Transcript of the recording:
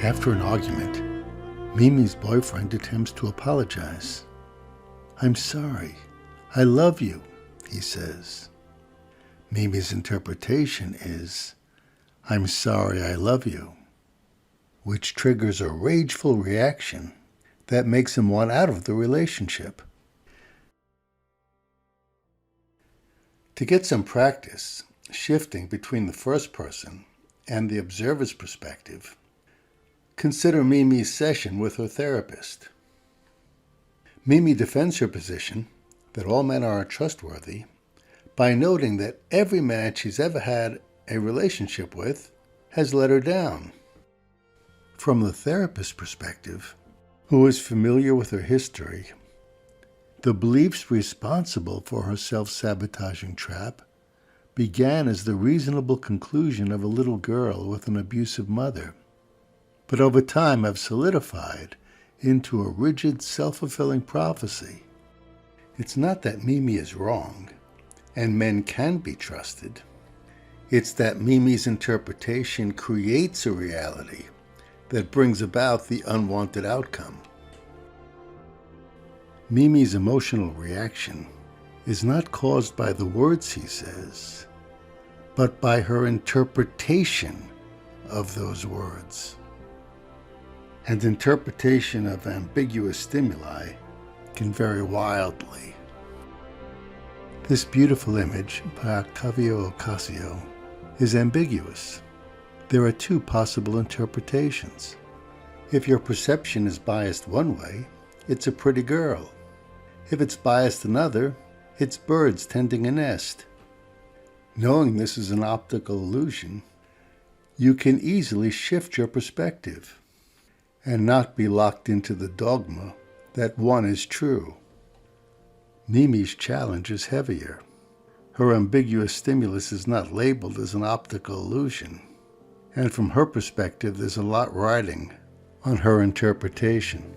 After an argument, Mimi's boyfriend attempts to apologize. "I'm sorry. I love you," he says. Mimi's interpretation is, "I'm sorry I love you," which triggers a rageful reaction that makes him want out of the relationship. To get some practice shifting between the first person and the observer's perspective, consider Mimi's session with her therapist. Mimi defends her position that all men are trustworthy by noting that every man she's ever had a relationship with has let her down. From the therapist's perspective, who is familiar with her history, the beliefs responsible for her self-sabotaging trap began as the reasonable conclusion of a little girl with an abusive mother, but over time have solidified into a rigid, self-fulfilling prophecy. It's not that Mimi is wrong, and men can be trusted. It's that Mimi's interpretation creates a reality that brings about the unwanted outcome. Mimi's emotional reaction is not caused by the words he says, but by her interpretation of those words. And interpretation of ambiguous stimuli can vary wildly. This beautiful image by Octavio Ocasio is ambiguous. There are two possible interpretations. If your perception is biased one way, it's a pretty girl. If it's biased another, it's birds tending a nest. Knowing this is an optical illusion, you can easily shift your perspective and not be locked into the dogma that one is true. Mimi's challenge is heavier. Her ambiguous stimulus is not labeled as an optical illusion, and from her perspective there's a lot riding on her interpretation.